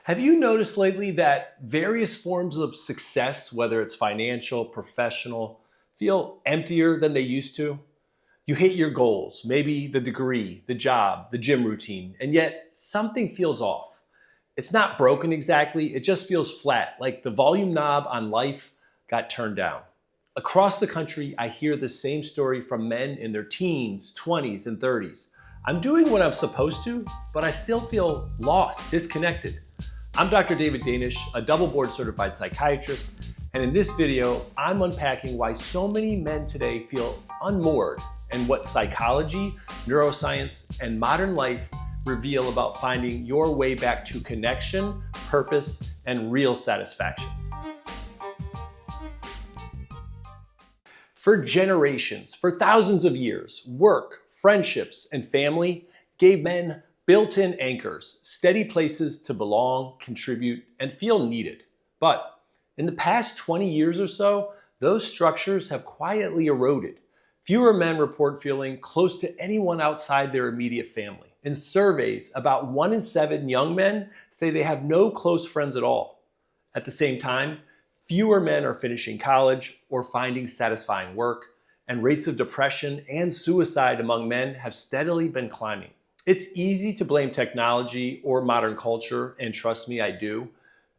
Have you noticed lately that various forms of success, whether it's financial, professional, feel emptier than they used to? You hit your goals, maybe the degree, the job, the gym routine, and yet something feels off. It's not broken exactly, it just feels flat, like the volume knob on life got turned down. Across the country, I hear the same story from men in their teens, 20s, and 30s. I'm doing what I'm supposed to, but I still feel lost, disconnected. I'm Dr. David Danish, a double board certified psychiatrist, and in this video, I'm unpacking why so many men today feel unmoored and what psychology, neuroscience, and modern life reveal about finding your way back to connection, purpose, and real satisfaction. For generations, for thousands of years, work, friendships, and family gave men built-in anchors, steady places to belong, contribute, and feel needed. But in the past 20 years or so, those structures have quietly eroded. Fewer men report feeling close to anyone outside their immediate family. In surveys, about 1 in 7 young men say they have no close friends at all. At the same time, fewer men are finishing college or finding satisfying work, and rates of depression and suicide among men have steadily been climbing. It's easy to blame technology or modern culture, and trust me, I do.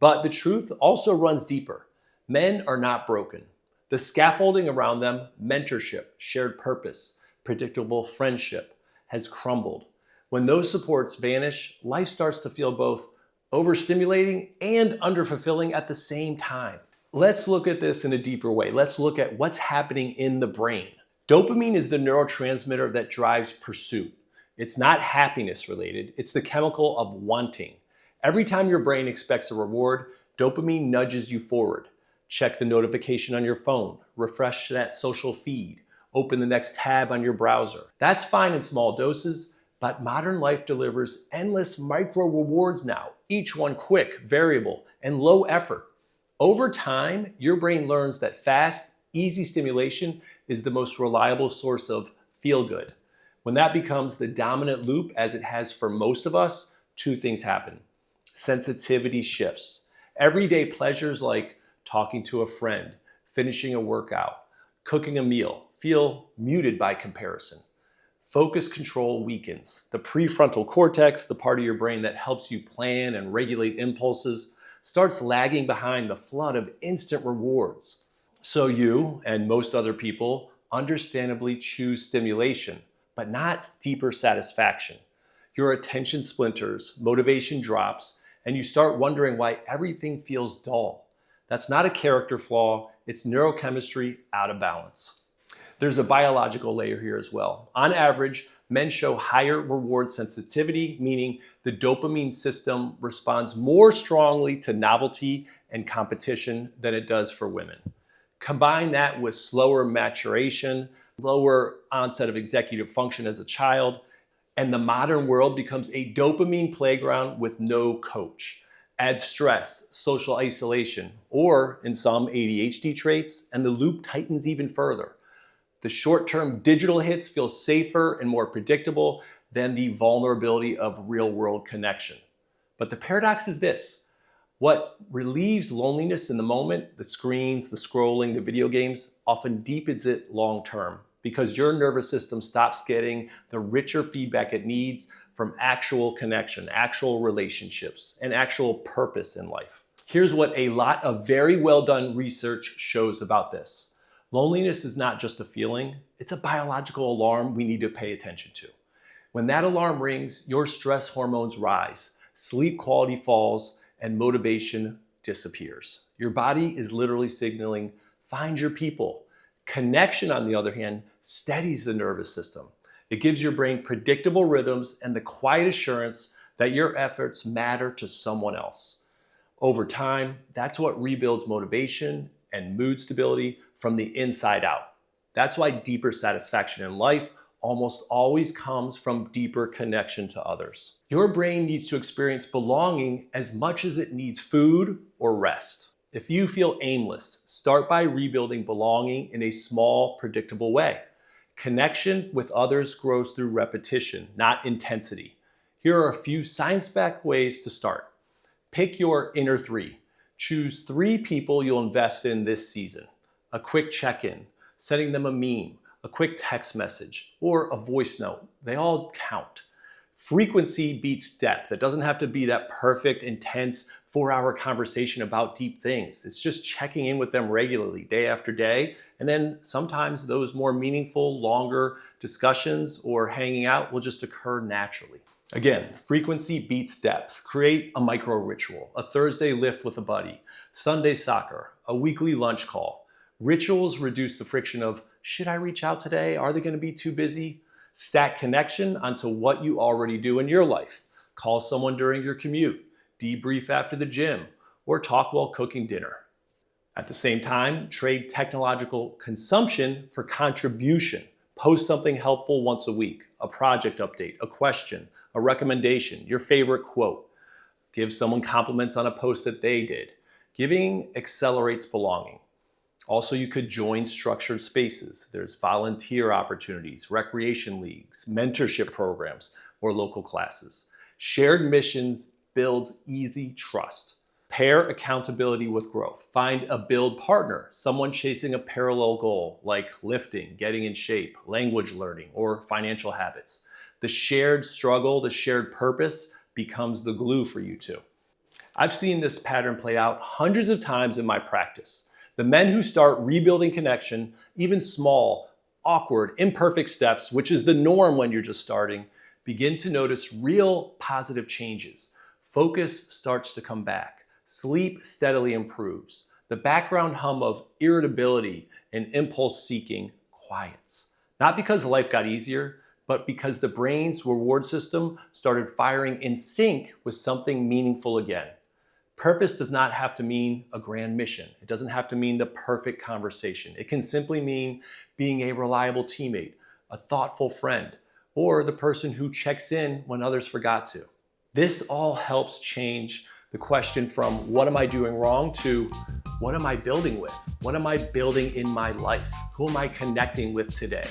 But the truth also runs deeper. Men are not broken. The scaffolding around them, mentorship, shared purpose, predictable friendship, has crumbled. When those supports vanish, life starts to feel both overstimulating and underfulfilling at the same time. Let's look at this in a deeper way. Let's look at what's happening in the brain. Dopamine is the neurotransmitter that drives pursuit. It's not happiness related, it's the chemical of wanting. Every time your brain expects a reward, dopamine nudges you forward. Check the notification on your phone, refresh that social feed, open the next tab on your browser. That's fine in small doses, but modern life delivers endless micro rewards now, each one quick, variable, and low effort. Over time, your brain learns that fast, easy stimulation is the most reliable source of feel-good. When that becomes the dominant loop, as it has for most of us, two things happen. Sensitivity shifts. Everyday pleasures like talking to a friend, finishing a workout, cooking a meal feel muted by comparison. Focus control weakens. The prefrontal cortex, the part of your brain that helps you plan and regulate impulses, starts lagging behind the flood of instant rewards. So you, and most other people, understandably choose stimulation, but not deeper satisfaction. Your attention splinters, motivation drops, and you start wondering why everything feels dull. That's not a character flaw, it's neurochemistry out of balance. There's a biological layer here as well. On average, men show higher reward sensitivity, meaning the dopamine system responds more strongly to novelty and competition than it does for women. Combine that with slower maturation, lower onset of executive function as a child, and the modern world becomes a dopamine playground with no coach. Add stress, social isolation, or in some ADHD traits, and the loop tightens even further. The short-term digital hits feel safer and more predictable than the vulnerability of real-world connection. But the paradox is this. What relieves loneliness in the moment, the screens, the scrolling, the video games, often deepens it long-term because your nervous system stops getting the richer feedback it needs from actual connection, actual relationships, and actual purpose in life. Here's what a lot of very well done research shows about this. Loneliness is not just a feeling, it's a biological alarm we need to pay attention to. When that alarm rings, your stress hormones rise, sleep quality falls, and motivation disappears. Your body is literally signaling, find your people. Connection, on the other hand, steadies the nervous system. It gives your brain predictable rhythms and the quiet assurance that your efforts matter to someone else. Over time, that's what rebuilds motivation and mood stability from the inside out. That's why deeper satisfaction in life almost always comes from deeper connection to others. Your brain needs to experience belonging as much as it needs food or rest. If you feel aimless, start by rebuilding belonging in a small, predictable way. Connection with others grows through repetition, not intensity. Here are a few science-backed ways to start. Pick your inner three. Choose 3 people you'll invest in this season. A quick check-in, sending them a meme, a quick text message, or a voice note. They all count. Frequency beats depth. It doesn't have to be that perfect, intense 4-hour conversation about deep things. It's just checking in with them regularly, day after day. And then sometimes those more meaningful, longer discussions or hanging out will just occur naturally. Again, frequency beats depth. Create a micro ritual, a Thursday lift with a buddy, Sunday soccer, a weekly lunch call. Rituals reduce the friction of, should I reach out today? Are they going to be too busy? Stack connection onto what you already do in your life. Call someone during your commute, debrief after the gym, or talk while cooking dinner. At the same time, trade technological consumption for contribution. Post something helpful once a week, a project update, a question, a recommendation, your favorite quote. Give someone compliments on a post that they did. Giving accelerates belonging. Also, you could join structured spaces. There's volunteer opportunities, recreation leagues, mentorship programs, or local classes. Shared missions builds easy trust. Pair accountability with growth. Find a build partner, someone chasing a parallel goal like lifting, getting in shape, language learning, or financial habits. The shared struggle, the shared purpose becomes the glue for you two. I've seen this pattern play out hundreds of times in my practice. The men who start rebuilding connection, even small, awkward, imperfect steps, which is the norm when you're just starting, begin to notice real positive changes. Focus starts to come back. Sleep steadily improves. The background hum of irritability and impulse seeking quiets. Not because life got easier, but because the brain's reward system started firing in sync with something meaningful again. Purpose does not have to mean a grand mission. It doesn't have to mean the perfect conversation. It can simply mean being a reliable teammate, a thoughtful friend, or the person who checks in when others forgot to. This all helps change the question from what am I doing wrong to what am I building with? What am I building in my life? Who am I connecting with today?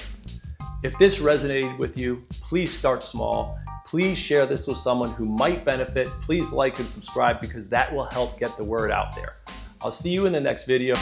If this resonated with you, please start small. Please share this with someone who might benefit. Please like and subscribe because that will help get the word out there. I'll see you in the next video.